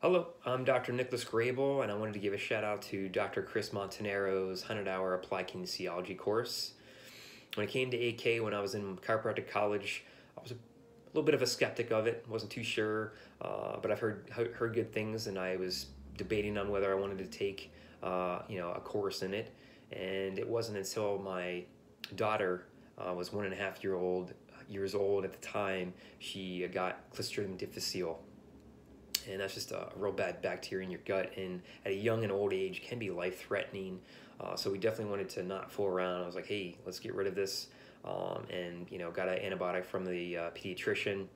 Hello, I'm Dr. Nicholas Grable, and I wanted to give a shout out to Dr. Chris Montanero's 100-hour Applied Kinesiology course. When it came to AK, when I was in chiropractic college, I was a little bit of a skeptic of it. Wasn't too sure, but I've heard good things, and I was debating on whether I wanted to take a course in it. And it wasn't until my daughter was 1.5 years old at the time, she got Clostridium difficile, and that's just a real bad bacteria in your gut, and at a young and old age can be life-threatening. So we definitely wanted to not fool around. I was like, hey, let's get rid of this, and got an antibiotic from the pediatrician,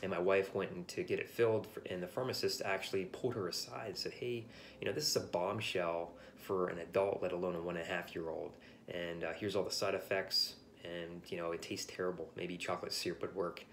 and my wife went in to get it filled, and the pharmacist actually pulled her aside and said, hey, this is a bombshell for an adult, let alone a 1.5-year-old, and here's all the side effects, and it tastes terrible. Maybe chocolate syrup would work.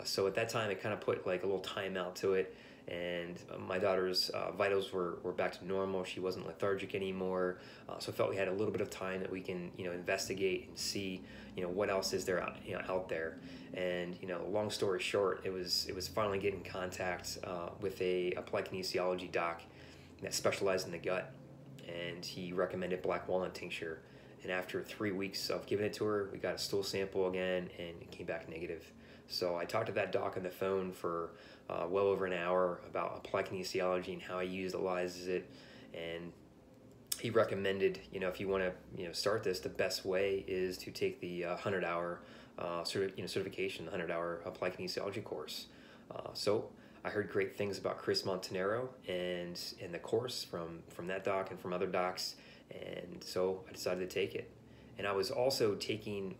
So at that time, it kind of put like a little timeout to it, and my daughter's vitals were back to normal. She wasn't lethargic anymore, so I felt we had a little bit of time that we can investigate and see what else is there out there. And long story short, it was finally getting contact with a applied kinesiology doc that specialized in the gut, and he recommended black walnut tincture. And after 3 weeks of giving it to her, we got a stool sample again, and it came back negative. So I talked to that doc on the phone for well over an hour about applied kinesiology and how he utilizes it, and he recommended, if you want to start this, the best way is to take the 100-hour certification, the 100-hour applied kinesiology course. So I heard great things about Chris Montanero and the course from that doc and from other docs, and so I decided to take it. And I was also taking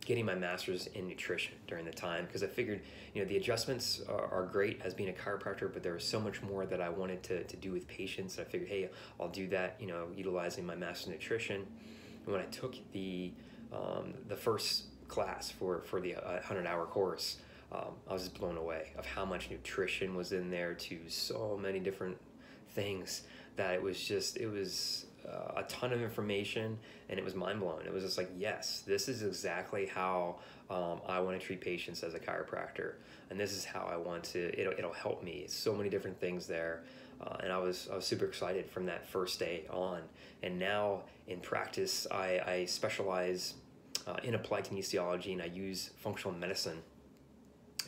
getting my master's in nutrition during the time, because I figured the adjustments are great as being a chiropractor, but there was so much more that I wanted to do with patients. I figured, hey, I'll do that utilizing my master's in nutrition. And when I took the first class for the 100-hour course, I was just blown away of how much nutrition was in there, to so many different things, that it was a ton of information, and it was mind-blowing. It was just like, yes, this is exactly how I want to treat patients as a chiropractor, and this is how I want to, it'll help me. So many different things there, and I was super excited from that first day on. And now in practice, I specialize in applied kinesiology, and I use functional medicine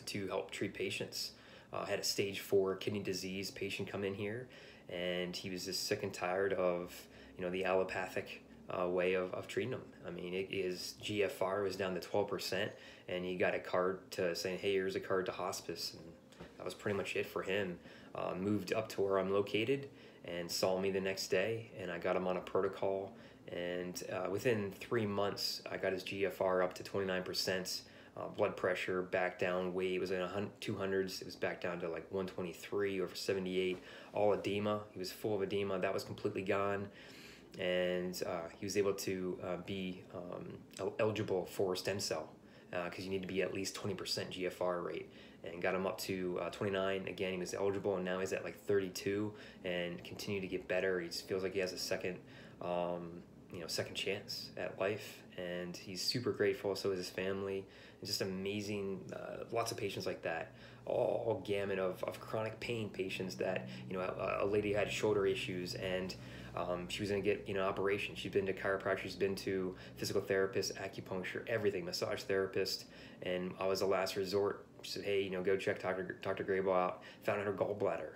to help treat patients. I had a stage 4 kidney disease patient come in here, and he was just sick and tired of the allopathic way of treating them. I mean, his GFR was down to 12%, and he got a card to saying, hey, here's a card to hospice, and that was pretty much it for him. Moved up to where I'm located and saw me the next day, and I got him on a protocol, and within 3 months I got his GFR up to 29%. Blood pressure back down, weight was in 200s, it was back down to like 123 over 78. All edema, he was full of edema, that was completely gone, and he was able to be eligible for stem cell, because you need to be at least 20% GFR rate, and got him up to 29. Again, he was eligible, and now he's at like 32 and continue to get better. He just feels like he has a second second chance at life, and he's super grateful. So is his family. It's just amazing. Lots of patients like that, all gamut of chronic pain patients that a lady had shoulder issues, and she was going to get operation. She's been to chiropractor, she's been to physical therapist, acupuncture, everything, massage therapist, and I was the last resort. She said, hey, go check Dr. Grable out. Found out her gallbladder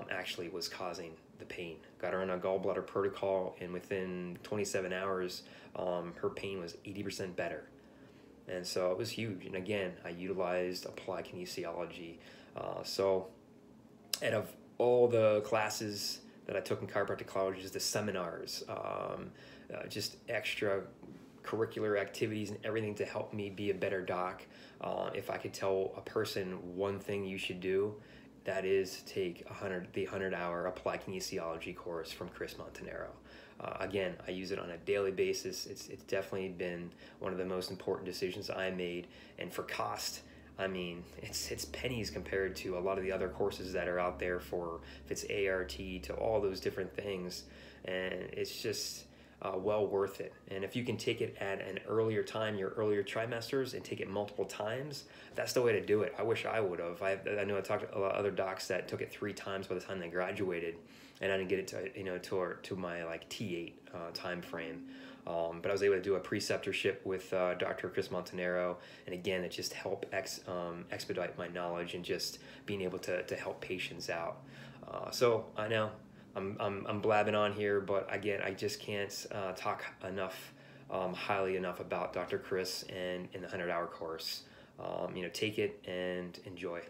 actually was causing the pain. Got her on a gallbladder protocol, and within 27 hours, her pain was 80% better. And so it was huge. And again, I utilized applied kinesiology. So out of all the classes that I took in chiropractic colleges, the seminars, just extra curricular activities and everything to help me be a better doc. If I could tell a person one thing you should do, that is take the 100-hour applied kinesiology course from Chris Montanero. Again, I use it on a daily basis. It's definitely been one of the most important decisions I made. And for cost, I mean, it's pennies compared to a lot of the other courses that are out there, for if it's ART to all those different things. And it's just well worth it. And if you can take it at an earlier time, your earlier trimesters, and take it multiple times, that's the way to do it. I wish I would have. I know I talked to a lot of other docs that took it 3 times by the time they graduated, and I didn't get it to my like T8 time frame. But I was able to do a preceptorship with Dr. Chris Montanaro, and again, it just helped expedite my knowledge and just being able to help patients out. So I know I'm blabbing on here, but again, I just can't talk enough highly enough about Dr. Chris and in the 100-hour course. Take it and enjoy.